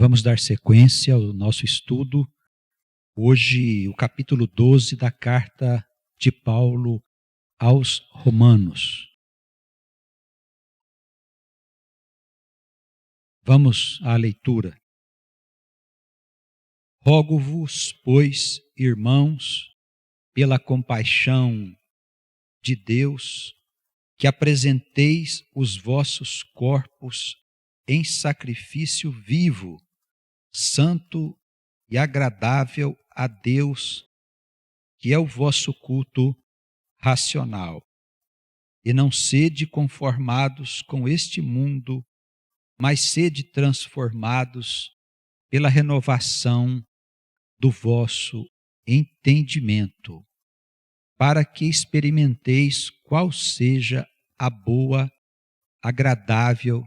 Vamos dar sequência ao nosso estudo. Hoje, o capítulo 12 da carta de Paulo aos Romanos. Vamos à leitura. Rogo-vos, pois, irmãos, pela compaixão de Deus, que apresenteis os vossos corpos em sacrifício vivo, santo e agradável a Deus, que é o vosso culto racional. E não sede conformados com este mundo, mas sede transformados pela renovação do vosso entendimento, para que experimenteis qual seja a boa, agradável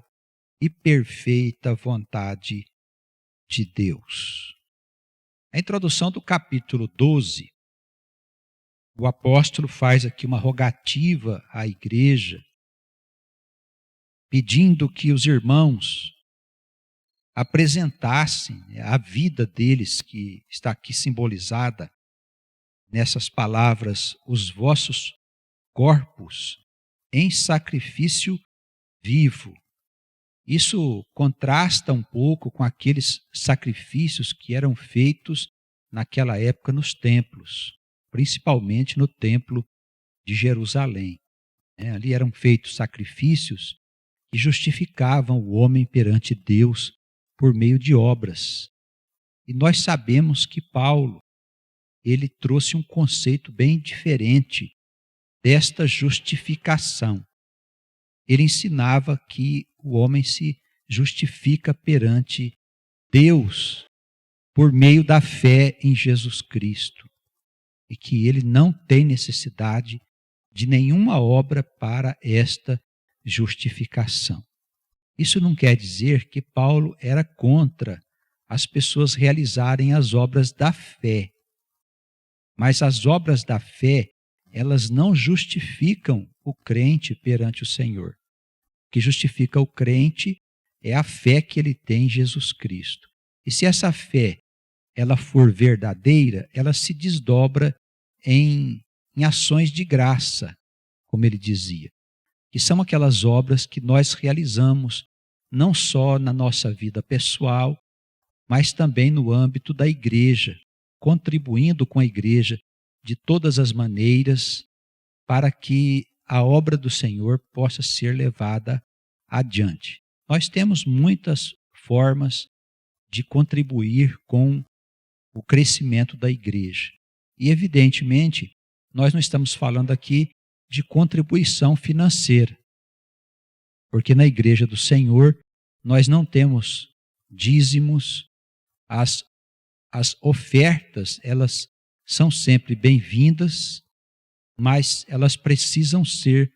e perfeita vontade de Deus. A introdução do capítulo 12, o apóstolo faz aqui uma rogativa à igreja, pedindo que os irmãos apresentassem a vida deles, que está aqui simbolizada nessas palavras, os vossos corpos em sacrifício vivo. Isso contrasta um pouco com aqueles sacrifícios que eram feitos naquela época nos templos, principalmente no templo de Jerusalém. Ali eram feitos sacrifícios que justificavam o homem perante Deus por meio de obras. E nós sabemos que Paulo, ele trouxe um conceito bem diferente desta justificação. Ele ensinava que o homem se justifica perante Deus por meio da fé em Jesus Cristo e que ele não tem necessidade de nenhuma obra para esta justificação. Isso não quer dizer que Paulo era contra as pessoas realizarem as obras da fé, mas as obras da fé, elas não justificam o crente perante o Senhor. O que justifica o crente é a fé que ele tem em Jesus Cristo. E se essa fé ela for verdadeira, ela se desdobra em ações de graça, como ele dizia, que são aquelas obras que nós realizamos não só na nossa vida pessoal, mas também no âmbito da igreja, contribuindo com a igreja de todas as maneiras para que a obra do Senhor possa ser levada adiante. Nós temos muitas formas de contribuir com o crescimento da igreja. E, evidentemente, nós não estamos falando aqui de contribuição financeira, porque na igreja do Senhor nós não temos dízimos, as ofertas, elas são sempre bem-vindas, mas elas precisam ser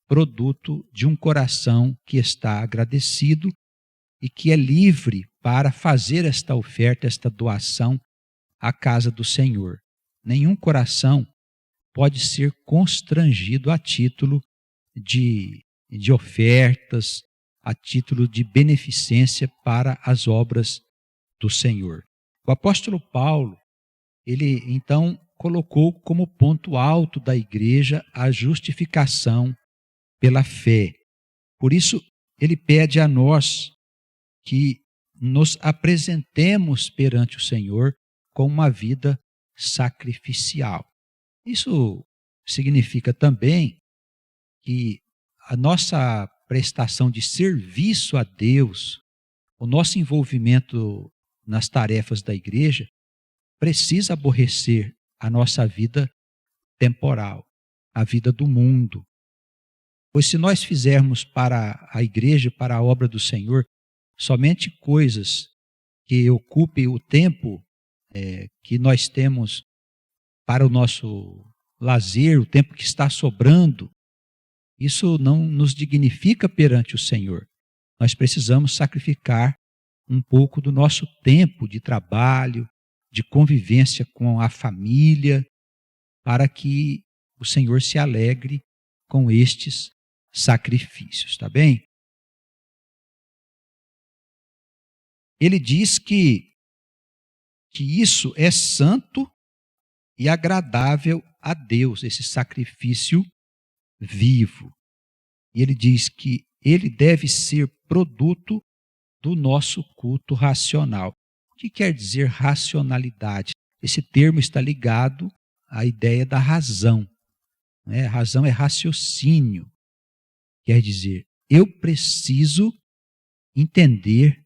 produto de um coração que está agradecido e que é livre para fazer esta oferta, esta doação à casa do Senhor. Nenhum coração pode ser constrangido a título de ofertas, a título de beneficência para as obras do Senhor. O apóstolo Paulo, ele então colocou como ponto alto da igreja a justificação pela fé. Por isso, ele pede a nós que nos apresentemos perante o Senhor com uma vida sacrificial. Isso significa também que a nossa prestação de serviço a Deus, o nosso envolvimento nas tarefas da igreja, precisa aborrecer a nossa vida temporal, a vida do mundo. Pois se nós fizermos para a igreja, para a obra do Senhor, somente coisas que ocupem o tempo que nós temos para o nosso lazer, o tempo que está sobrando, isso não nos dignifica perante o Senhor. Nós precisamos sacrificar um pouco do nosso tempo de trabalho, de convivência com a família, para que o Senhor se alegre com estes sacrifícios, tá bem? ele diz que isso é santo e agradável a Deus, esse sacrifício vivo. E ele diz que ele deve ser produto do nosso culto racional. O que quer dizer racionalidade? Esse termo está ligado à ideia da razão. Né? Razão é raciocínio. Quer dizer, eu preciso entender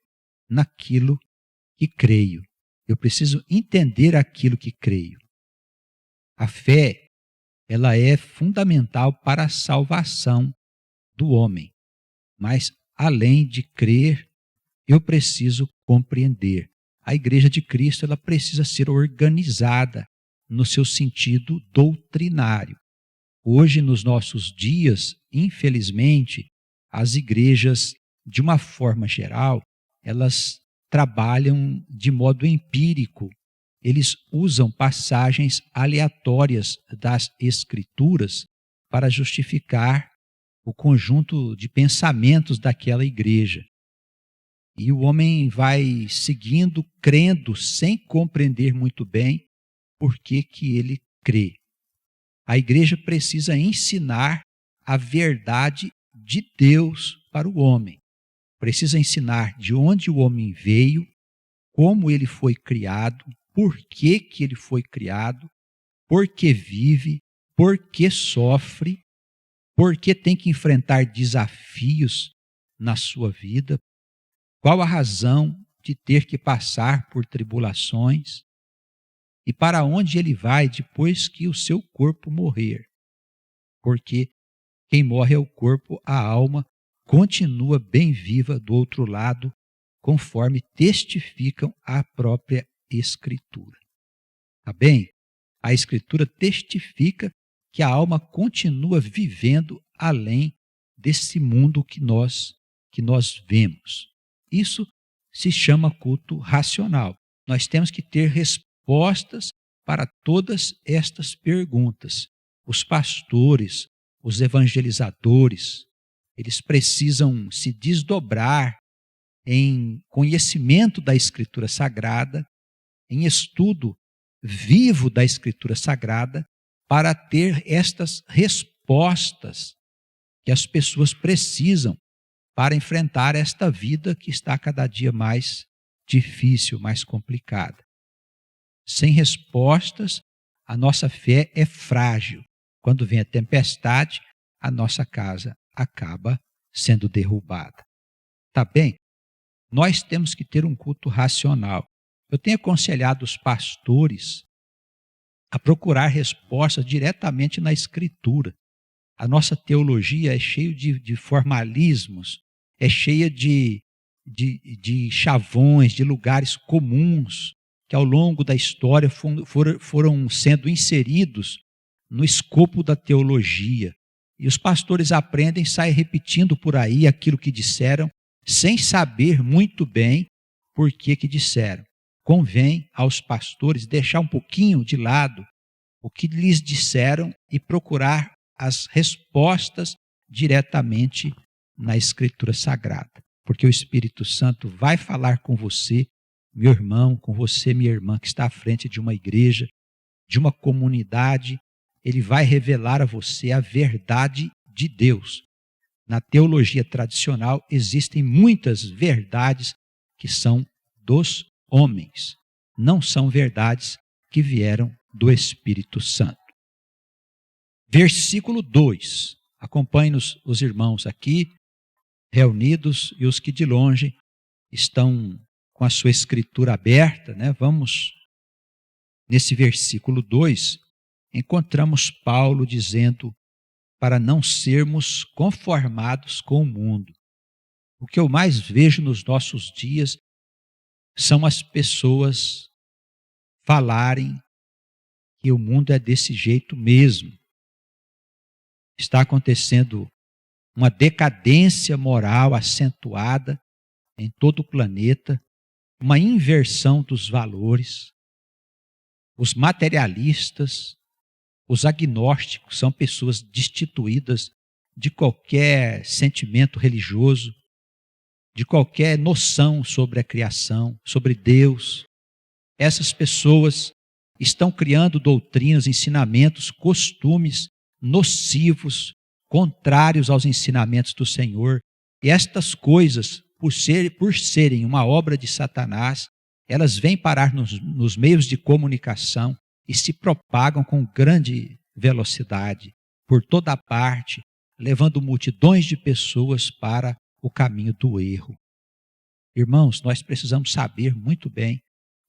naquilo que creio. Eu preciso entender aquilo que creio. A fé, ela é fundamental para a salvação do homem. Mas, além de crer, eu preciso compreender. A Igreja de Cristo, ela precisa ser organizada no seu sentido doutrinário. Hoje, nos nossos dias, infelizmente, as igrejas, de uma forma geral, elas trabalham de modo empírico. Eles usam passagens aleatórias das Escrituras para justificar o conjunto de pensamentos daquela igreja. E o homem vai seguindo, crendo, sem compreender muito bem por que ele crê. A igreja precisa ensinar a verdade de Deus para o homem. Precisa ensinar de onde o homem veio, como ele foi criado, por que ele foi criado, por que vive, por que sofre, por que tem que enfrentar desafios na sua vida, qual a razão de ter que passar por tribulações e para onde ele vai depois que o seu corpo morrer. Porque quem morre é o corpo, a alma continua bem viva do outro lado, conforme testificam a própria Escritura. Tá bem? A Escritura testifica que a alma continua vivendo além desse mundo que nós vemos. Isso se chama culto racional. Nós temos que ter respostas para todas estas perguntas. Os pastores, os evangelizadores, eles precisam se desdobrar em conhecimento da Escritura Sagrada, em estudo vivo da Escritura Sagrada, para ter estas respostas que as pessoas precisam para enfrentar esta vida que está cada dia mais difícil, mais complicada. Sem respostas, a nossa fé é frágil. Quando vem a tempestade, a nossa casa acaba sendo derrubada. Tá bem? Nós temos que ter um culto racional. Eu tenho aconselhado os pastores a procurar respostas diretamente na Escritura. A nossa teologia é cheia de formalismos, é cheia de chavões, de lugares comuns que ao longo da história foram sendo inseridos no escopo da teologia. E os pastores aprendem, saem repetindo por aí aquilo que disseram, sem saber muito bem por que disseram. Convém aos pastores deixar um pouquinho de lado o que lhes disseram e procurar as respostas diretamente na Escritura Sagrada. Porque o Espírito Santo vai falar com você, meu irmão, com você, minha irmã, que está à frente de uma igreja, de uma comunidade. Ele vai revelar a você a verdade de Deus. Na teologia tradicional existem muitas verdades que são dos homens, não são verdades que vieram do Espírito Santo. Versículo 2. Acompanhe-nos os irmãos aqui, reunidos, e os que de longe estão com a sua escritura aberta, né? Vamos, nesse versículo 2, encontramos Paulo dizendo para não sermos conformados com o mundo. O que eu mais vejo nos nossos dias são as pessoas falarem que o mundo é desse jeito mesmo. Está acontecendo uma decadência moral acentuada em todo o planeta, uma inversão dos valores. Os materialistas, os agnósticos são pessoas destituídas de qualquer sentimento religioso. de qualquer noção sobre a criação, sobre Deus. Essas pessoas estão criando doutrinas, ensinamentos, costumes nocivos, contrários aos ensinamentos do Senhor. E estas coisas, por serem uma obra de Satanás, elas vêm parar nos meios de comunicação e se propagam com grande velocidade por toda parte, levando multidões de pessoas para o caminho do erro. Irmãos, nós precisamos saber muito bem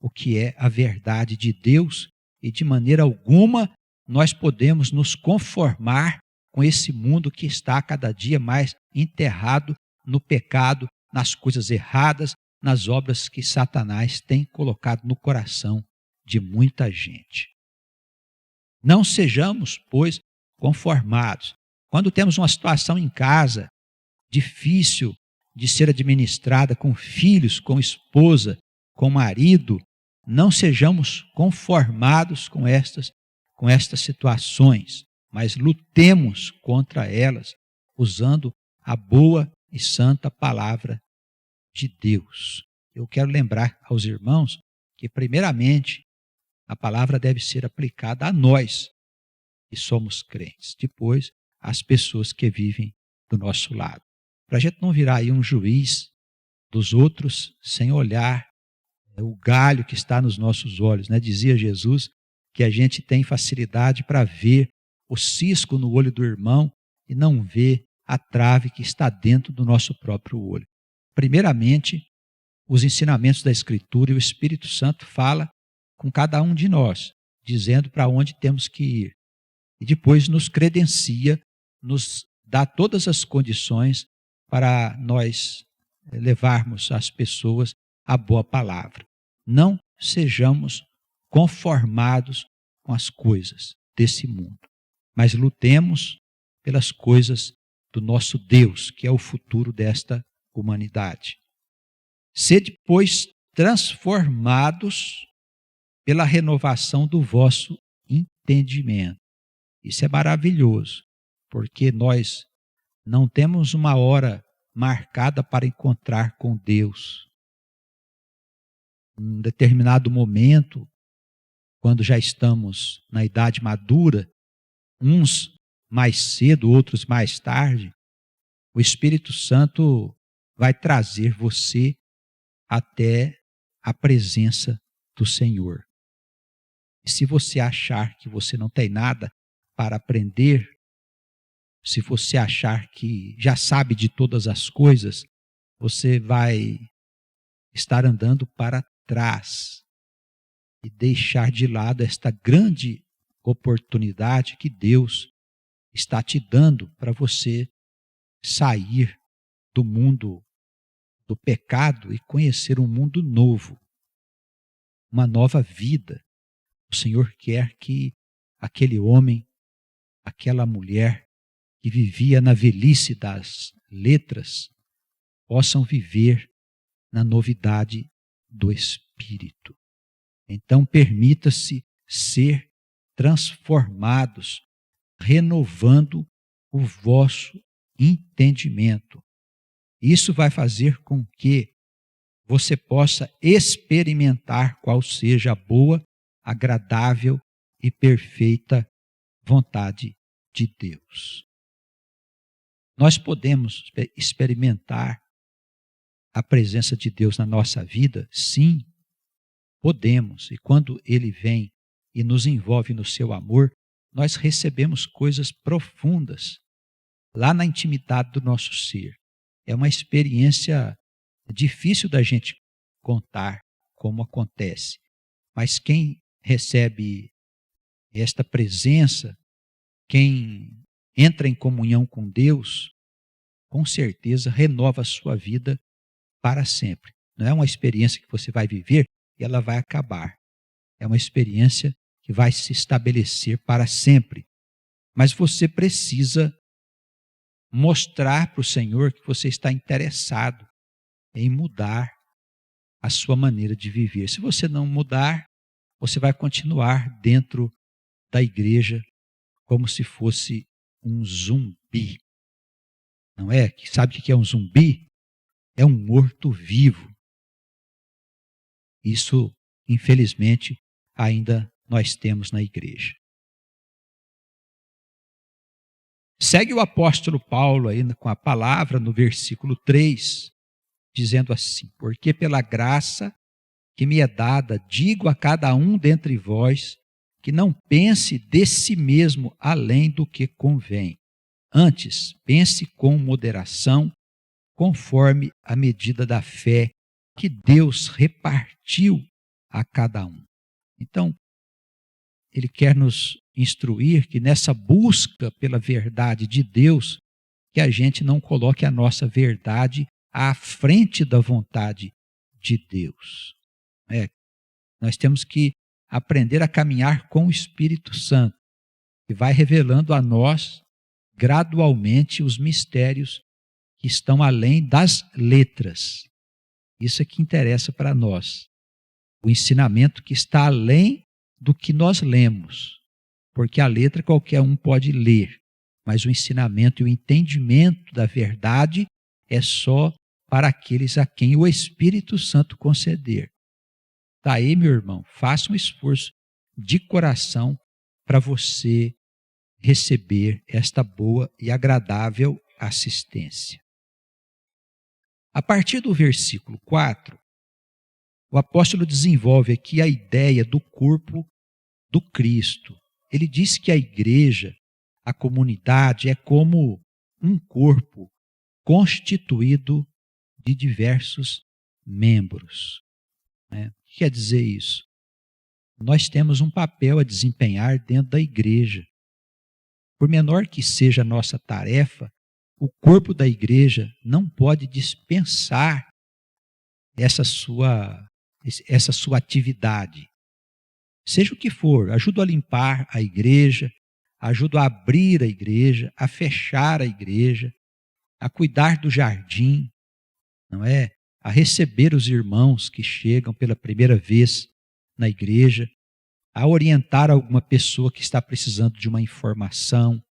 o que é a verdade de Deus e de maneira alguma nós podemos nos conformar com esse mundo que está cada dia mais enterrado no pecado, nas coisas erradas, nas obras que Satanás tem colocado no coração de muita gente. Não sejamos, pois, conformados. Quando temos uma situação em casa difícil de ser administrada com filhos, com esposa, com marido, não sejamos conformados com estas situações, mas lutemos contra elas, usando a boa e santa palavra de Deus. Eu quero lembrar aos irmãos que, primeiramente, a palavra deve ser aplicada a nós, que somos crentes, depois às pessoas que vivem do nosso lado. Para a gente não virar aí um juiz dos outros sem olhar o galho que está nos nossos olhos, né? Dizia Jesus que a gente tem facilidade para ver o cisco no olho do irmão e não ver a trave que está dentro do nosso próprio olho. Primeiramente, os ensinamentos da Escritura e o Espírito Santo fala com cada um de nós, dizendo para onde temos que ir. E depois nos credencia, nos dá todas as condições para nós levarmos às pessoas a boa palavra. Não sejamos conformados com as coisas desse mundo, mas lutemos pelas coisas do nosso Deus, que é o futuro desta humanidade. Sede, pois, transformados pela renovação do vosso entendimento. Isso é maravilhoso, porque nós não temos uma hora marcada para encontrar com Deus. Em um determinado momento, quando já estamos na idade madura, uns mais cedo, outros mais tarde, o Espírito Santo vai trazer você até a presença do Senhor. E se você achar que você não tem nada para aprender, se você achar que já sabe de todas as coisas, você vai estar andando para trás e deixar de lado esta grande oportunidade que Deus está te dando para você sair do mundo do pecado e conhecer um mundo novo, uma nova vida. O Senhor quer que aquele homem, aquela mulher que vivia na velhice das letras, possam viver na novidade do Espírito. Então, permita-se ser transformados, renovando o vosso entendimento. Isso vai fazer com que você possa experimentar qual seja a boa, agradável e perfeita vontade de Deus. Nós podemos experimentar a presença de Deus na nossa vida? Sim, podemos. E quando Ele vem e nos envolve no seu amor, nós recebemos coisas profundas lá na intimidade do nosso ser. É uma experiência difícil da gente contar como acontece. Mas quem recebe esta presença, quem entra em comunhão com Deus, com certeza renova a sua vida para sempre. Não é uma experiência que você vai viver e ela vai acabar. É uma experiência que vai se estabelecer para sempre. Mas você precisa mostrar para o Senhor que você está interessado em mudar a sua maneira de viver. Se você não mudar, você vai continuar dentro da igreja como se fosse um zumbi. Não é? Sabe o que é um zumbi? é um morto-vivo. Isso, infelizmente, ainda nós temos na igreja. Segue o apóstolo Paulo aí com a palavra no versículo 3, dizendo assim: porque pela graça que me é dada, digo a cada um dentre vós, que não pense de si mesmo além do que convém. Antes, pense com moderação, conforme a medida da fé que Deus repartiu a cada um. Então, ele quer nos instruir que nessa busca pela verdade de Deus, que a gente não coloque a nossa verdade à frente da vontade de Deus. Nós temos que aprender a caminhar com o Espírito Santo, que vai revelando a nós gradualmente os mistérios que estão além das letras. Isso é que interessa para nós. O ensinamento que está além do que nós lemos. Porque a letra qualquer um pode ler, mas o ensinamento e o entendimento da verdade é só para aqueles a quem o Espírito Santo conceder. Tá aí, meu irmão, faça um esforço de coração para você receber esta boa e agradável assistência. A partir do versículo 4, o apóstolo desenvolve aqui a ideia do corpo do Cristo. Ele diz que a igreja, a comunidade, é como um corpo constituído de diversos membros. O que quer dizer isso? Nós temos um papel a desempenhar dentro da igreja. Por menor que seja a nossa tarefa, o corpo da igreja não pode dispensar essa sua atividade. Seja o que for, ajudo a limpar a igreja, ajudo a abrir a igreja, a fechar a igreja, a cuidar do jardim, não é? A receber os irmãos que chegam pela primeira vez na igreja, a orientar alguma pessoa que está precisando de uma informação,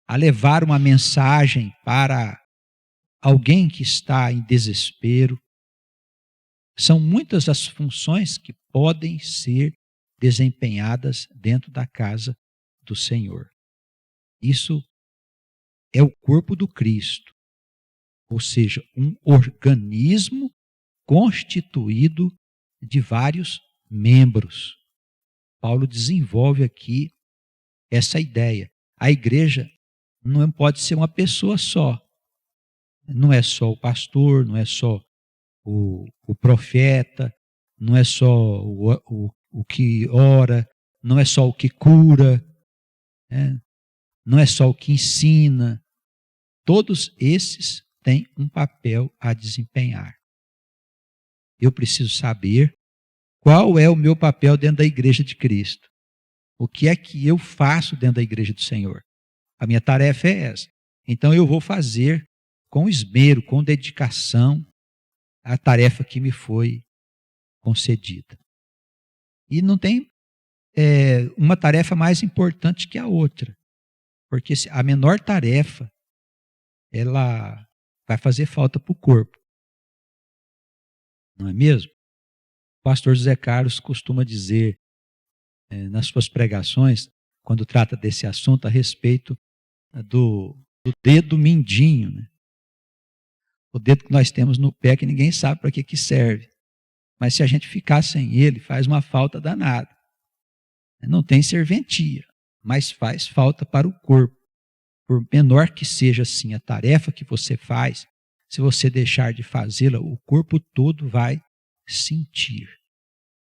a levar uma mensagem para alguém que está em desespero. São muitas as funções que podem ser desempenhadas dentro da casa do Senhor. Isso é o corpo do Cristo, ou seja, um organismo constituído de vários membros. Paulo desenvolve aqui essa ideia. A igreja não pode ser uma pessoa só. Não é só o pastor, não é só o profeta, não é só o que ora, não é só o que cura, não é só o que ensina. Todos esses têm um papel a desempenhar. Eu preciso saber qual é o meu papel dentro da igreja de Cristo. O que é que eu faço dentro da igreja do Senhor? A minha tarefa é essa. Então eu vou fazer com esmero, com dedicação, a tarefa que me foi concedida. E não tem uma tarefa mais importante que a outra. Porque a menor tarefa, ela vai fazer falta para o corpo. Não é mesmo? O pastor José Carlos costuma dizer nas suas pregações, quando trata desse assunto, a respeito do dedo mindinho. Né? O dedo que nós temos no pé que ninguém sabe para que serve. Mas se a gente ficar sem ele, faz uma falta danada. Não tem serventia, mas faz falta para o corpo. Por menor que seja assim a tarefa que você faz, se você deixar de fazê-la, o corpo todo vai sentir.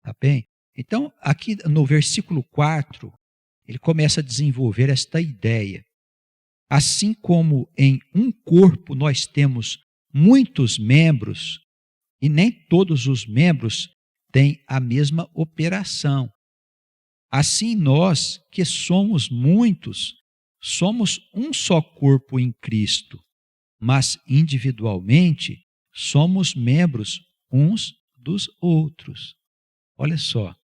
Tá bem? Então, aqui no versículo 4, ele começa a desenvolver esta ideia. Assim como em um corpo nós temos muitos membros, e nem todos os membros têm a mesma operação. Assim nós, que somos muitos, somos um só corpo em Cristo, mas individualmente somos membros uns dos outros. Olha só,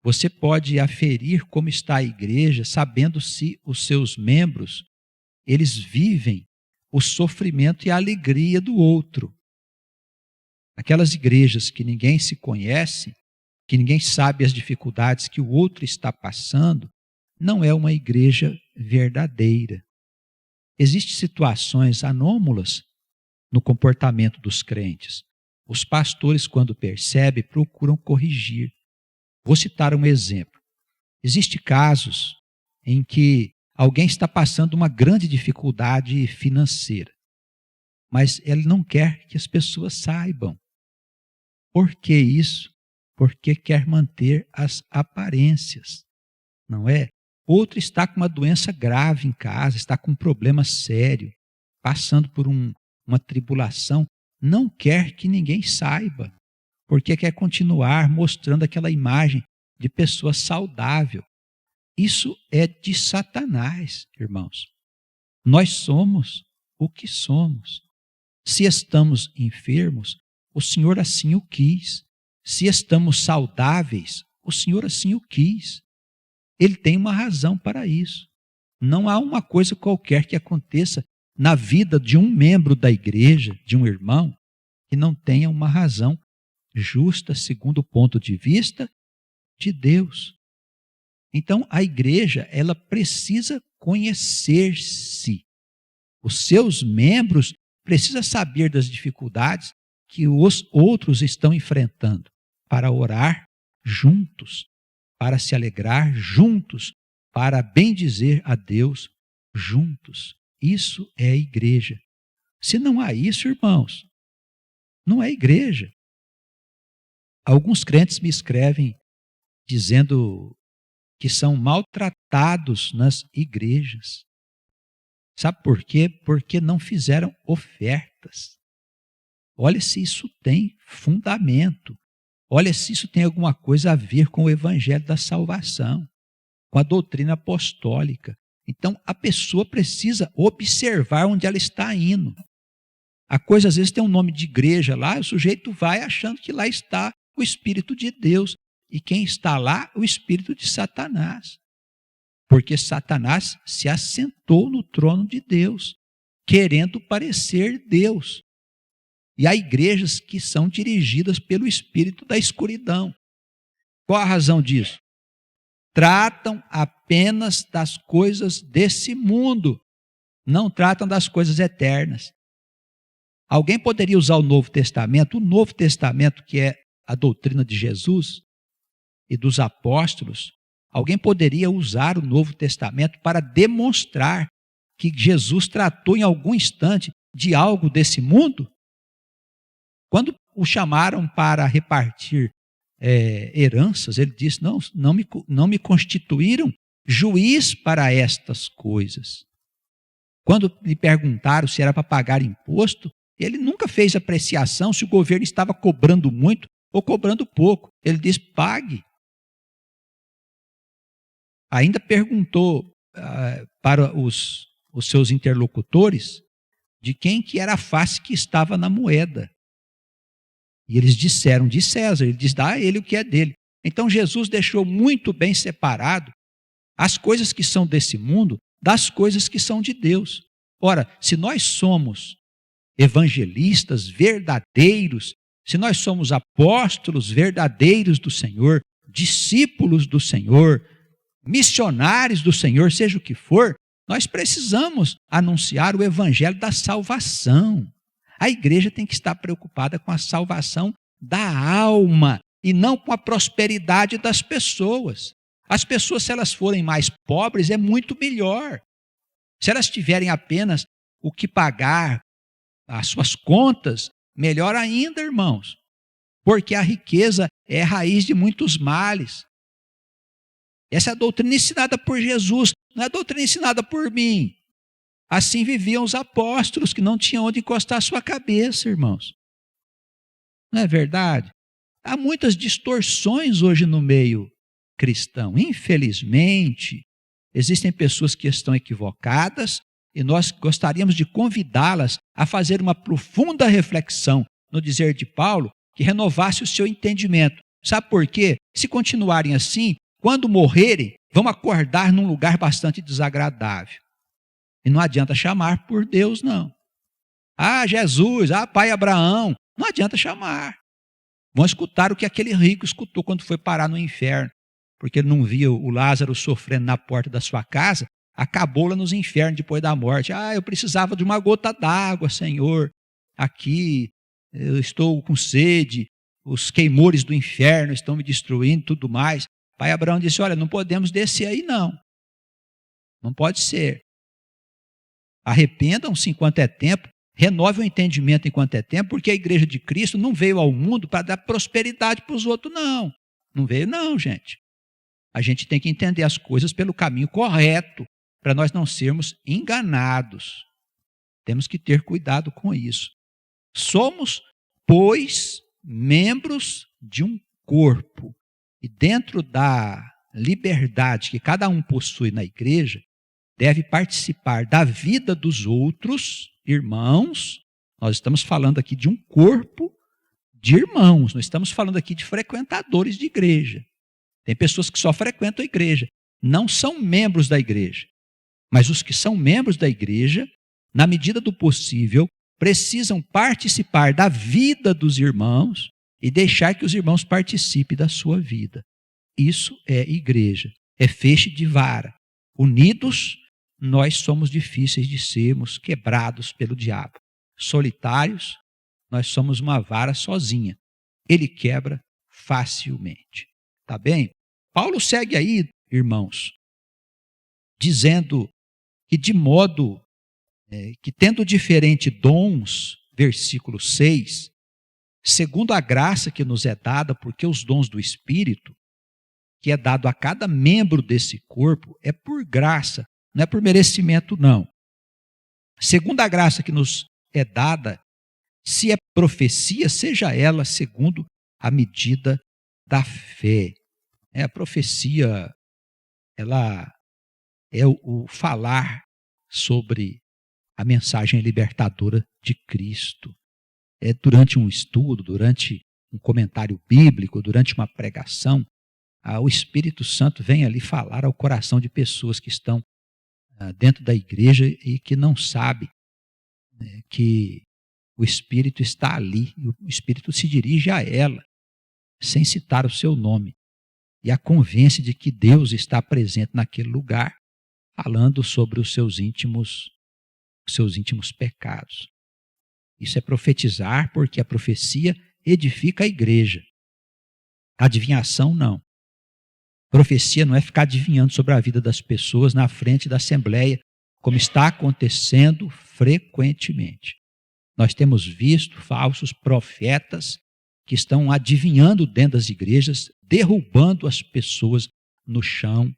você pode aferir como está a igreja, sabendo se os seus membros, eles vivem o sofrimento e a alegria do outro. Aquelas igrejas que ninguém se conhece, que ninguém sabe as dificuldades que o outro está passando, não é uma igreja verdadeira. Existem situações anômalas no comportamento dos crentes. Os pastores, quando percebem, procuram corrigir. Vou citar um exemplo. Existem casos em que alguém está passando uma grande dificuldade financeira, mas ele não quer que as pessoas saibam. Por que isso? Porque quer manter as aparências, não é? Outro está com uma doença grave em casa, está com um problema sério, passando por uma tribulação, não quer que ninguém saiba, porque quer continuar mostrando aquela imagem de pessoa saudável. Isso é de Satanás, irmãos. Nós somos o que somos. Se estamos enfermos, o Senhor assim o quis. Se estamos saudáveis, o Senhor assim o quis. Ele tem uma razão para isso. Não há uma coisa qualquer que aconteça na vida de um membro da igreja, de um irmão, que não tenha uma razão justa segundo o ponto de vista de Deus. Então, a igreja, ela precisa conhecer-se. Os seus membros precisam saber das dificuldades que os outros estão enfrentando, para orar juntos, para se alegrar juntos, para bendizer a Deus juntos. Isso é a igreja. Se não há isso, irmãos, não é igreja. Alguns crentes me escrevem dizendo que são maltratados nas igrejas. Sabe por quê? Porque não fizeram ofertas. Olha se isso tem fundamento. Olha se isso tem alguma coisa a ver com o evangelho da salvação, com a doutrina apostólica. Então, a pessoa precisa observar onde ela está indo. A coisa às vezes tem um nome de igreja lá, o sujeito vai achando que lá está o Espírito de Deus. E quem está lá, o Espírito de Satanás. Porque Satanás se assentou no trono de Deus, querendo parecer Deus. E há igrejas que são dirigidas pelo espírito da escuridão. Qual a razão disso? Tratam apenas das coisas desse mundo, não tratam das coisas eternas. Alguém poderia usar o Novo Testamento, que é a doutrina de Jesus e dos apóstolos, alguém poderia usar o Novo Testamento para demonstrar que Jesus tratou em algum instante de algo desse mundo? Quando o chamaram para repartir heranças, ele disse, não me constituíram juiz para estas coisas. Quando lhe perguntaram se era para pagar imposto, ele nunca fez apreciação se o governo estava cobrando muito ou cobrando pouco. Ele disse, pague. Ainda perguntou para os seus interlocutores de quem que era a face que estava na moeda. E eles disseram de César. Ele disse, dá a ele o que é dele. Então Jesus deixou muito bem separado as coisas que são desse mundo das coisas que são de Deus. Ora, se nós somos evangelistas verdadeiros, se nós somos apóstolos verdadeiros do Senhor, discípulos do Senhor, missionários do Senhor, seja o que for, nós precisamos anunciar o evangelho da salvação. A igreja tem que estar preocupada com a salvação da alma e não com a prosperidade das pessoas. As pessoas, se elas forem mais pobres, é muito melhor. Se elas tiverem apenas o que pagar as suas contas, melhor ainda, irmãos. Porque a riqueza é a raiz de muitos males. Essa é a doutrina ensinada por Jesus, não é a doutrina ensinada por mim. Assim viviam os apóstolos, que não tinham onde encostar a sua cabeça, irmãos. Não é verdade? Há muitas distorções hoje no meio cristão. Infelizmente, existem pessoas que estão equivocadas e nós gostaríamos de convidá-las a fazer uma profunda reflexão no dizer de Paulo, que renovasse o seu entendimento. Sabe por quê? Se continuarem assim, quando morrerem, vão acordar num lugar bastante desagradável. E não adianta chamar por Deus, não. Ah, Jesus, Pai Abraão, Não adianta chamar. Vão escutar o que aquele rico escutou quando foi parar no inferno, porque ele não via o Lázaro sofrendo na porta da sua casa, acabou lá nos infernos depois da morte. Eu precisava de uma gota d'água, Senhor, aqui, eu estou com sede, os queimores do inferno estão me destruindo, tudo mais. Pai Abraão disse, olha, não podemos descer aí não. Não pode ser. Arrependam-se enquanto é tempo, renove o entendimento enquanto é tempo, porque a igreja de Cristo não veio ao mundo para dar prosperidade para os outros, não. Não veio não, gente. A gente tem que entender as coisas pelo caminho correto, para nós não sermos enganados. Temos que ter cuidado com isso. Somos, pois, membros de um corpo. E dentro da liberdade que cada um possui na igreja, deve participar da vida dos outros irmãos. Nós estamos falando aqui de um corpo de irmãos, não estamos falando aqui de frequentadores de igreja. Tem pessoas que só frequentam a igreja, não são membros da igreja. Mas os que são membros da igreja, na medida do possível, precisam participar da vida dos irmãos e deixar que os irmãos participem da sua vida. Isso é igreja, é feixe de vara. Unidos, nós somos difíceis de sermos quebrados pelo diabo. Solitários, nós somos uma vara sozinha. Ele quebra facilmente. Tá bem? Paulo segue aí, irmãos, dizendo que de modo que tendo diferente dons, versículo 6, segundo a graça que nos é dada, porque os dons do Espírito, que é dado a cada membro desse corpo, é por graça, não é por merecimento, não. Segundo a graça que nos é dada, se é profecia, seja ela segundo a medida da fé. A profecia, ela é o falar sobre a mensagem libertadora de Cristo. É durante um estudo, durante um comentário bíblico, durante uma pregação, o Espírito Santo vem ali falar ao coração de pessoas que estão dentro da igreja e que não sabem que o Espírito está ali, e o Espírito se dirige a ela, sem citar o seu nome, e a convence de que Deus está presente naquele lugar, falando sobre os seus íntimos pecados. Isso é profetizar, porque a profecia edifica a igreja. A adivinhação, não. Profecia não é ficar adivinhando sobre a vida das pessoas na frente da assembleia, como está acontecendo frequentemente. Nós temos visto falsos profetas que estão adivinhando dentro das igrejas, derrubando as pessoas no chão,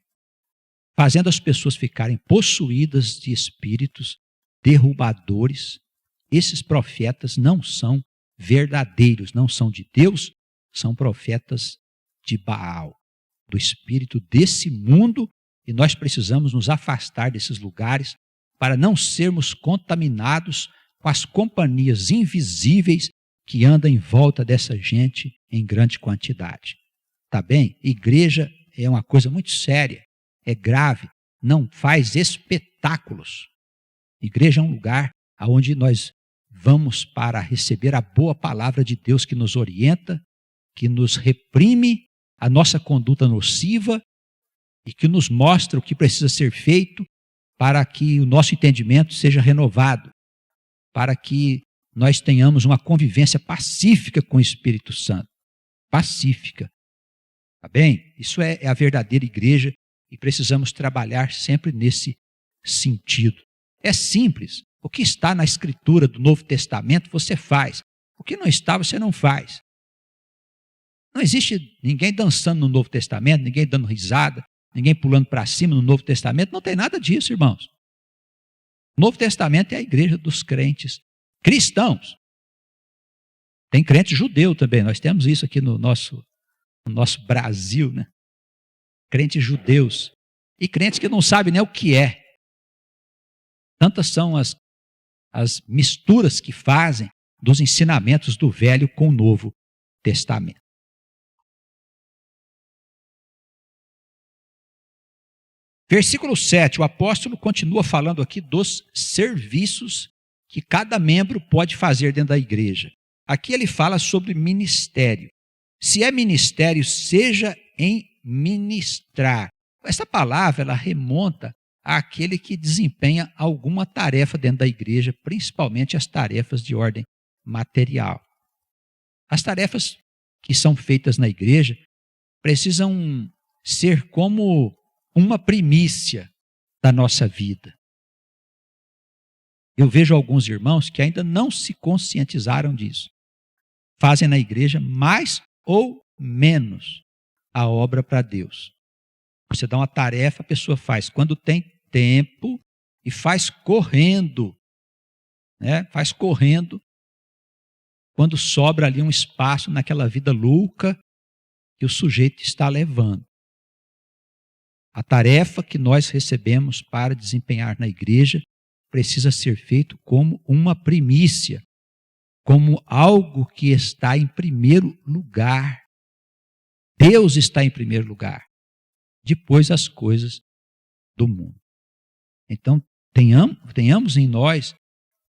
fazendo as pessoas ficarem possuídas de espíritos derrubadores. Esses profetas não são verdadeiros, não são de Deus, são profetas de Baal, do espírito desse mundo, e nós precisamos nos afastar desses lugares para não sermos contaminados com as companhias invisíveis que andam em volta dessa gente em grande quantidade. Tá bem? Igreja é uma coisa muito séria, é grave, não faz espetáculos. Igreja é um lugar onde nós vamos para receber a boa palavra de Deus que nos orienta, que nos reprime a nossa conduta nociva e que nos mostra o que precisa ser feito para que o nosso entendimento seja renovado, para que nós tenhamos uma convivência pacífica com o Espírito Santo. Pacífica. Tá bem? Isso é a verdadeira igreja e precisamos trabalhar sempre nesse sentido. É simples. O que está na Escritura do Novo Testamento, você faz. O que não está, você não faz. Não existe ninguém dançando no Novo Testamento, ninguém dando risada, ninguém pulando para cima no Novo Testamento. Não tem nada disso, irmãos. O Novo Testamento é a igreja dos crentes cristãos. Tem crente judeu também. Nós temos isso aqui no nosso Brasil, né? Crentes judeus. E crentes que não sabem nem o que é. Tantas são as misturas que fazem dos ensinamentos do Velho com o Novo Testamento. Versículo 7, o apóstolo continua falando aqui dos serviços que cada membro pode fazer dentro da igreja. Aqui ele fala sobre ministério. Se é ministério, seja em ministrar. Essa palavra, ela remonta àquele que desempenha alguma tarefa dentro da igreja, principalmente as tarefas de ordem material. As tarefas que são feitas na igreja precisam ser como uma primícia da nossa vida. Eu vejo alguns irmãos que ainda não se conscientizaram disso. Fazem na igreja mais ou menos a obra para Deus. Você dá uma tarefa, a pessoa faz quando tem tempo e faz correndo. Né? Faz correndo quando sobra ali um espaço naquela vida louca que o sujeito está levando. A tarefa que nós recebemos para desempenhar na igreja precisa ser feito como uma primícia, como algo que está em primeiro lugar. Deus está em primeiro lugar, depois as coisas do mundo. Então, tenhamos em nós,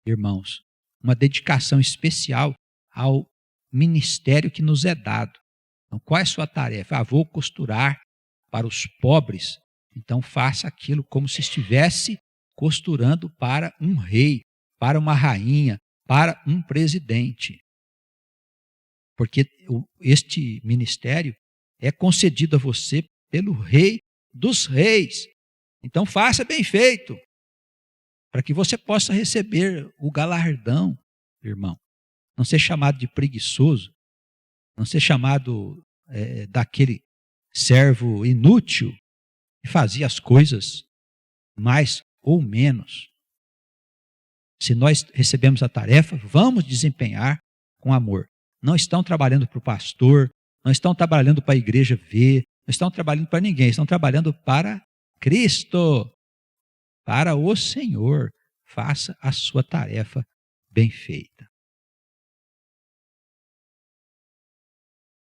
irmãos, uma dedicação especial ao ministério que nos é dado. Então, qual é a sua tarefa? Vou costurar para os pobres. Então, faça aquilo como se estivesse costurando para um rei, para uma rainha, para um presidente. Porque este ministério é concedido a você pelo Rei dos Reis. Então faça bem feito, para que você possa receber o galardão, irmão. Não ser chamado de preguiçoso, não ser chamado daquele servo inútil que fazia as coisas mais ou menos. Se nós recebemos a tarefa, vamos desempenhar com amor. Não estão trabalhando para o pastor, não estão trabalhando para a igreja ver, não estão trabalhando para ninguém, estão trabalhando para Cristo, para o Senhor. Faça a sua tarefa bem feita.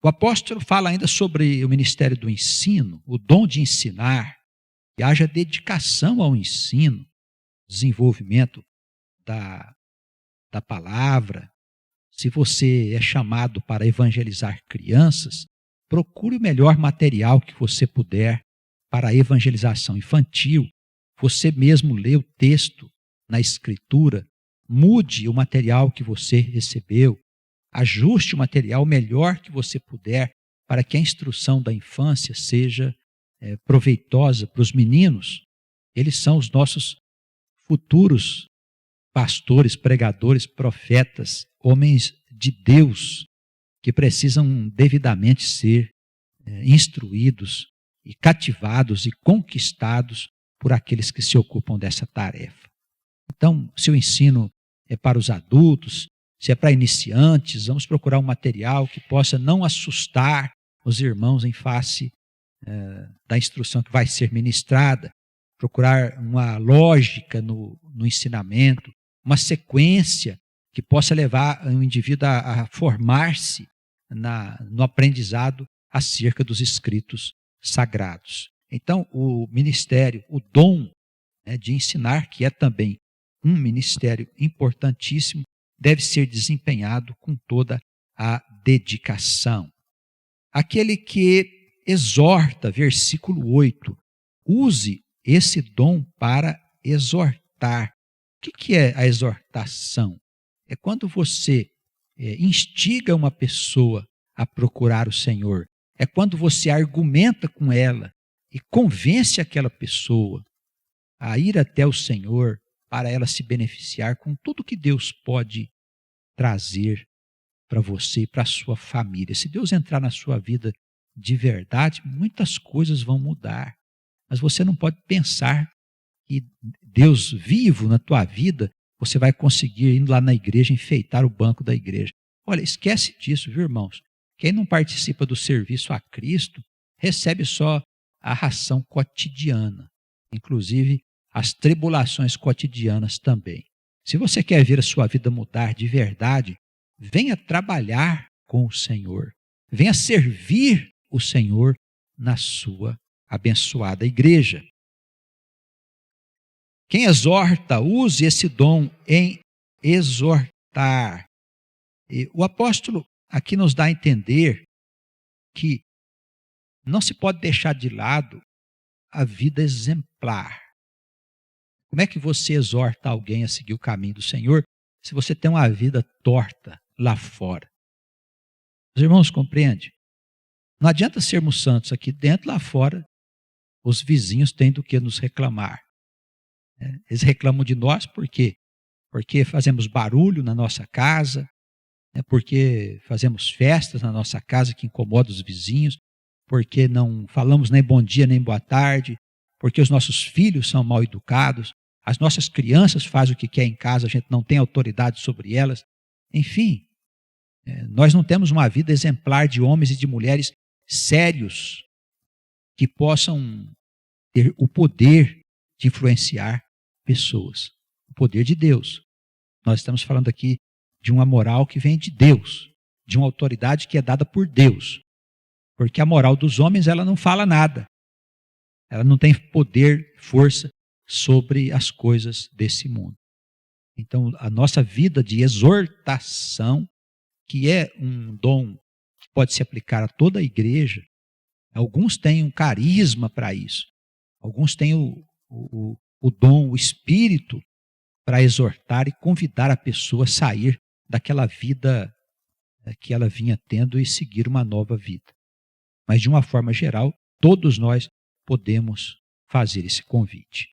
O apóstolo fala ainda sobre o ministério do ensino, o dom de ensinar, que haja dedicação ao ensino, desenvolvimento da palavra. Se você é chamado para evangelizar crianças, procure o melhor material que você puder para a evangelização infantil. Você mesmo lê o texto na escritura, mude o material que você recebeu, ajuste o material melhor que você puder para que a instrução da infância seja proveitosa para os meninos. Eles são os nossos futuros pastores, pregadores, profetas, homens de Deus, que precisam devidamente ser instruídos e cativados e conquistados por aqueles que se ocupam dessa tarefa. Então, se o ensino é para os adultos, se é para iniciantes, vamos procurar um material que possa não assustar os irmãos em face da instrução que vai ser ministrada, procurar uma lógica no ensinamento, uma sequência que possa levar o indivíduo a formar-se no aprendizado acerca dos escritos sagrados. Então, o ministério, o dom de ensinar, que é também um ministério importantíssimo, deve ser desempenhado com toda a dedicação. Aquele que exorta, versículo 8, use esse dom para exortar. O que é a exortação? É quando você instiga uma pessoa a procurar o Senhor. É quando você argumenta com ela e convence aquela pessoa a ir até o Senhor para ela se beneficiar com tudo que Deus pode trazer para você e para a sua família. Se Deus entrar na sua vida de verdade, muitas coisas vão mudar. Mas você não pode pensar que Deus vivo na tua vida, você vai conseguir ir lá na igreja, enfeitar o banco da igreja. Olha, esquece disso, viu, irmãos? Quem não participa do serviço a Cristo, recebe só a ração cotidiana, inclusive as tribulações cotidianas também. Se você quer ver a sua vida mudar de verdade, venha trabalhar com o Senhor, venha servir o Senhor na sua abençoada igreja. Quem exorta, use esse dom em exortar. E o apóstolo aqui nos dá a entender que não se pode deixar de lado a vida exemplar. Como é que você exorta alguém a seguir o caminho do Senhor se você tem uma vida torta lá fora? Os irmãos compreendem? Não adianta sermos santos aqui dentro, lá fora, os vizinhos têm do que nos reclamar. Eles reclamam de nós por quê? Porque fazemos barulho na nossa casa, porque fazemos festas na nossa casa que incomodam os vizinhos, porque não falamos nem bom dia nem boa tarde, porque os nossos filhos são mal educados, as nossas crianças fazem o que quer em casa, a gente não tem autoridade sobre elas. Enfim, nós não temos uma vida exemplar de homens e de mulheres sérios que possam ter o poder de influenciar pessoas. O poder de Deus. Nós estamos falando aqui de uma moral que vem de Deus, de uma autoridade que é dada por Deus. Porque a moral dos homens, ela não fala nada. Ela não tem poder, força sobre as coisas desse mundo. Então, a nossa vida de exortação, que é um dom que pode se aplicar a toda a igreja, alguns têm um carisma para isso. Alguns têm o dom, o espírito para exortar e convidar a pessoa a sair daquela vida que ela vinha tendo e seguir uma nova vida. Mas de uma forma geral, todos nós podemos fazer esse convite.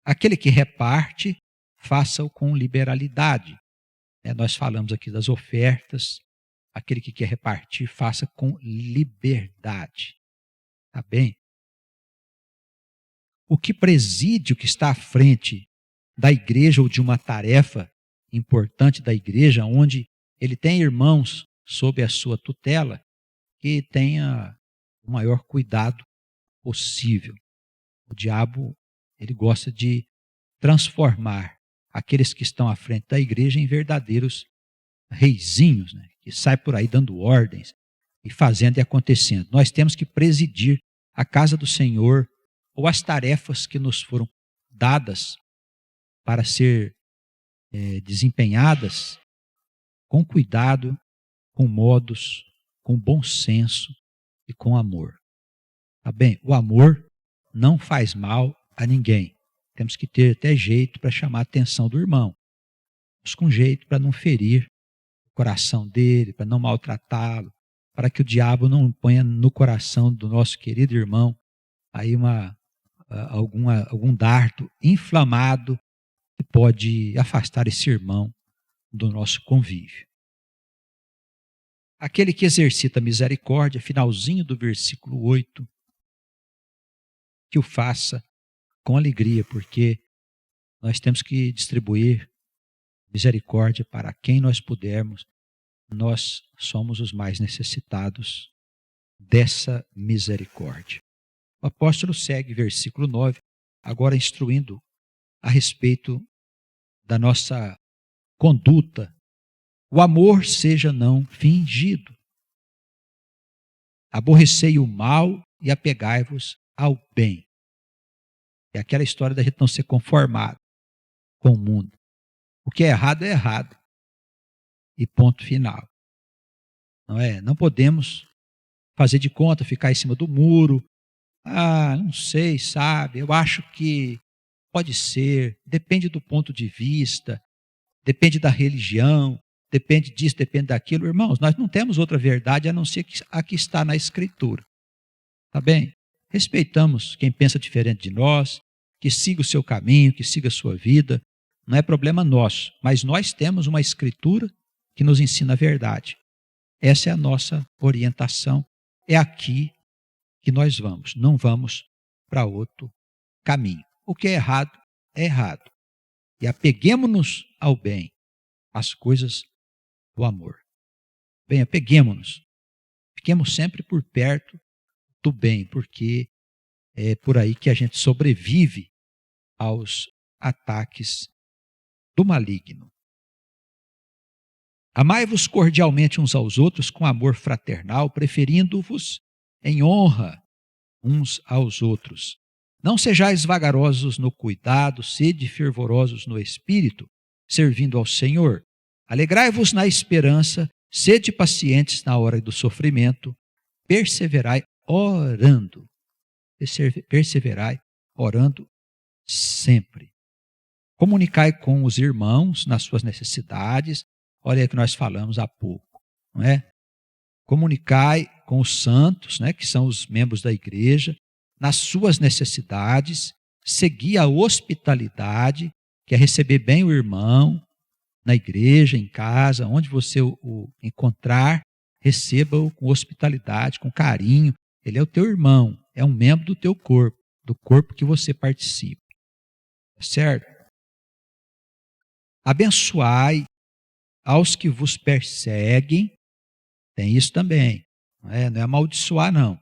Aquele que reparte, faça-o com liberalidade. Nós falamos aqui das ofertas. Aquele que quer repartir, faça com liberdade. Tá bem? O que preside, o que está à frente da igreja ou de uma tarefa importante da igreja, onde ele tem irmãos sob a sua tutela, que tenha o maior cuidado possível. O diabo, ele gosta de transformar aqueles que estão à frente da igreja em verdadeiros reizinhos, né? Que saem por aí dando ordens e fazendo e acontecendo. Nós temos que presidir a casa do Senhor ou as tarefas que nos foram dadas para ser desempenhadas com cuidado, com modos, com bom senso e com amor. Tá bem? O amor não faz mal a ninguém. Temos que ter até jeito para chamar a atenção do irmão. Mas com jeito para não ferir o coração dele, para não maltratá-lo, para que o diabo não ponha no coração do nosso querido irmão aí algum dardo inflamado que pode afastar esse irmão do nosso convívio. Aquele que exercita misericórdia, finalzinho do versículo 8, que o faça com alegria, porque nós temos que distribuir misericórdia para quem nós pudermos. Nós somos os mais necessitados dessa misericórdia. O apóstolo segue, versículo 9, agora instruindo a respeito da nossa conduta. O amor seja não fingido. Aborrecei o mal e apegai-vos ao bem. É aquela história da gente não ser conformado com o mundo. O que é errado é errado. E ponto final. Não é? Não podemos fazer de conta, ficar em cima do muro. Não sei, sabe? Eu acho que pode ser. Depende do ponto de vista. Depende da religião. Depende disso, depende daquilo. Irmãos, nós não temos outra verdade a não ser a que está na Escritura. Tá bem? Respeitamos quem pensa diferente de nós, que siga o seu caminho, que siga a sua vida. Não é problema nosso, mas nós temos uma Escritura que nos ensina a verdade. Essa é a nossa orientação. É aqui que nós vamos. Não vamos para outro caminho. O que é errado, é errado. E apeguemo-nos ao bem, às coisas do amor. Bem, apeguemo-nos. Fiquemos sempre por perto do bem, porque é por aí que a gente sobrevive aos ataques do maligno. Amai-vos cordialmente uns aos outros com amor fraternal, preferindo-vos em honra uns aos outros. Não sejais vagarosos no cuidado, sede fervorosos no espírito, servindo ao Senhor. Alegrai-vos na esperança, sede pacientes na hora do sofrimento, perseverai orando. Perseverai orando sempre. Comunicai com os irmãos nas suas necessidades. Olha aí que nós falamos há pouco, não é? Comunicai com os santos, né, que são os membros da igreja, nas suas necessidades. Segui a hospitalidade, que é receber bem o irmão, na igreja, em casa, onde você o encontrar, receba-o com hospitalidade, com carinho. Ele é o teu irmão, é um membro do teu corpo, do corpo que você participa. Certo? Abençoai aos que vos perseguem. Tem isso também. Não é amaldiçoar, não.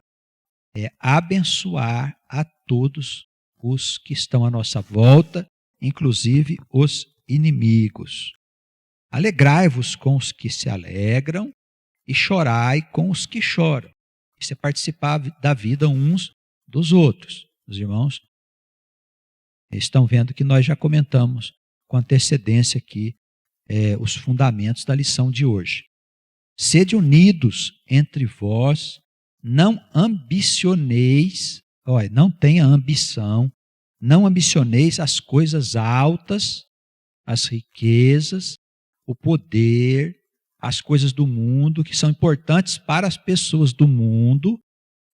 É abençoar a todos os que estão à nossa volta, inclusive os inimigos. Alegrai-vos com os que se alegram e chorai com os que choram. Isso é participar da vida uns dos outros. Os irmãos estão vendo que nós já comentamos com antecedência aqui os fundamentos da lição de hoje. Sede unidos entre vós, não ambicioneis, olha, não tenha ambição, não ambicioneis as coisas altas, as riquezas, o poder, as coisas do mundo, que são importantes para as pessoas do mundo.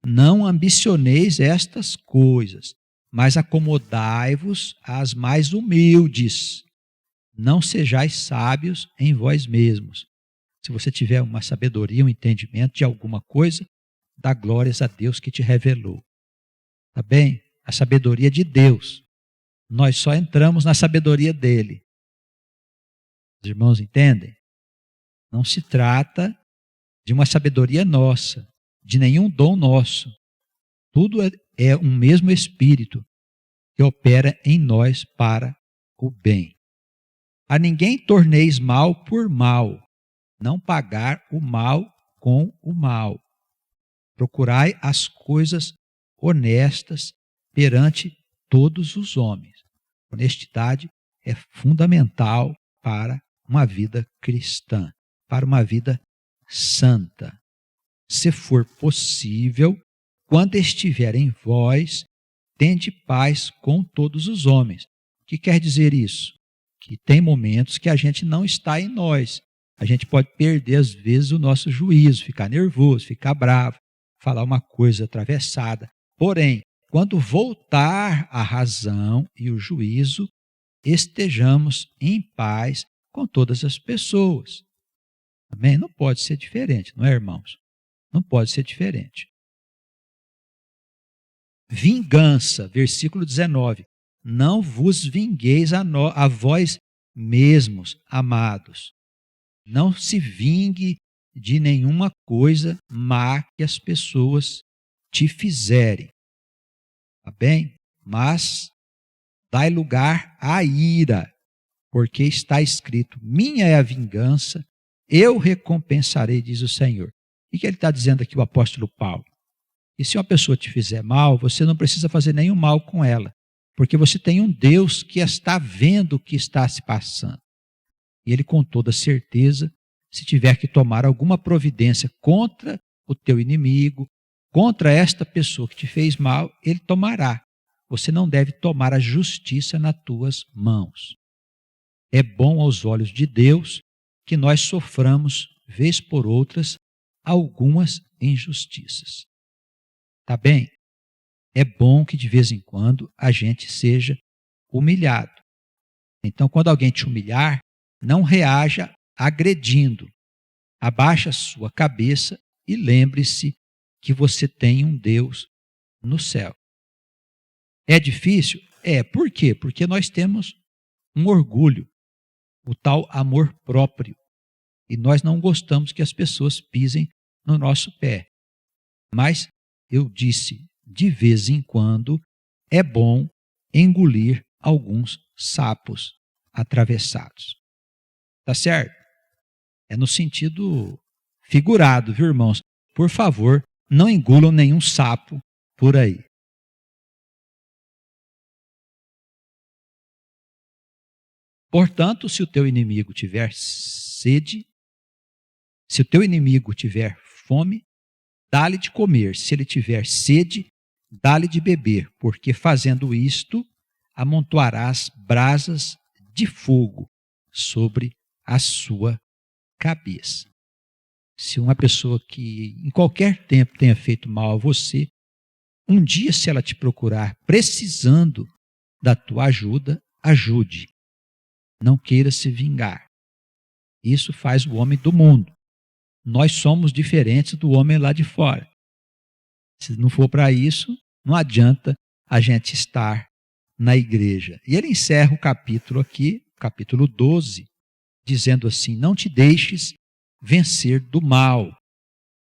Não ambicioneis estas coisas, mas acomodai-vos às mais humildes. Não sejais sábios em vós mesmos. Se você tiver uma sabedoria, um entendimento de alguma coisa, dá glórias a Deus que te revelou. Tá bem? A sabedoria de Deus. Nós só entramos na sabedoria dele. Os irmãos entendem? Não se trata de uma sabedoria nossa, de nenhum dom nosso. Tudo é um mesmo Espírito que opera em nós para o bem. A ninguém torneis mal por mal, não pagar o mal com o mal. Procurai as coisas honestas perante todos os homens. Honestidade é fundamental para uma vida cristã, para uma vida santa. Se for possível, quando estiver em vós, tende paz com todos os homens. O que quer dizer isso? Que tem momentos que a gente não está em nós. A gente pode perder, às vezes, o nosso juízo, ficar nervoso, ficar bravo, falar uma coisa atravessada. Porém, quando voltar a razão e o juízo, estejamos em paz com todas as pessoas. Amém? Não pode ser diferente, não é, irmãos? Não pode ser diferente. Vingança, versículo 19. Não vos vingueis a vós mesmos, amados. Não se vingue de nenhuma coisa má que as pessoas te fizerem. Tá bem? Mas dai lugar à ira, porque está escrito: minha é a vingança, eu recompensarei, diz o Senhor. O que ele está dizendo aqui, o apóstolo Paulo? E se uma pessoa te fizer mal, você não precisa fazer nenhum mal com ela, porque você tem um Deus que está vendo o que está se passando. E ele, com toda certeza, se tiver que tomar alguma providência contra o teu inimigo, contra esta pessoa que te fez mal, ele tomará. Você não deve tomar a justiça nas tuas mãos. É bom aos olhos de Deus que nós soframos, vez por outras, algumas injustiças. Tá bem? É bom que de vez em quando a gente seja humilhado. Então, quando alguém te humilhar, não reaja agredindo. Abaixa a sua cabeça e lembre-se que você tem um Deus no céu. É difícil? É. Por quê? Porque nós temos um orgulho, o tal amor próprio. E nós não gostamos que as pessoas pisem no nosso pé. Mas eu disse, de vez em quando, é bom engolir alguns sapos atravessados. Tá certo? É no sentido figurado, viu, irmãos? Por favor, não engulam nenhum sapo por aí. Portanto, se o teu inimigo tiver sede, se o teu inimigo tiver fome, dá-lhe de comer. Se ele tiver sede, dá-lhe de beber, porque fazendo isto, amontoarás brasas de fogo sobre a sua cabeça. Se uma pessoa que em qualquer tempo tenha feito mal a você, um dia, se ela te procurar precisando da tua ajuda, ajude. Não queira se vingar. Isso faz o homem do mundo. Nós somos diferentes do homem lá de fora. Se não for para isso, não adianta a gente estar na igreja. E ele encerra o capítulo aqui, capítulo 12, dizendo assim: não te deixes vencer do mal,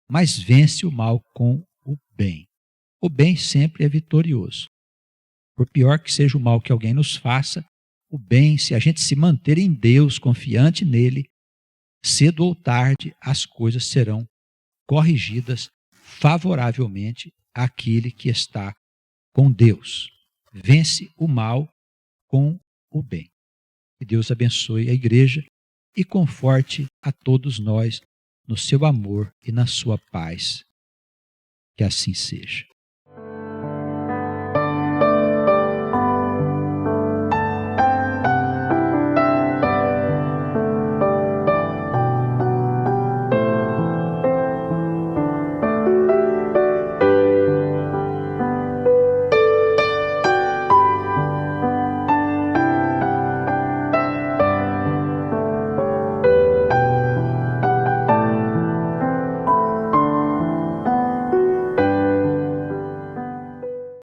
mas vence o mal com o bem. O bem sempre é vitorioso. Por pior que seja o mal que alguém nos faça, o bem, se a gente se manter em Deus, confiante nele, cedo ou tarde as coisas serão corrigidas favoravelmente àquele que está com Deus. Vence o mal com o bem. Que Deus abençoe a igreja e conforte a todos nós no seu amor e na sua paz. Que assim seja.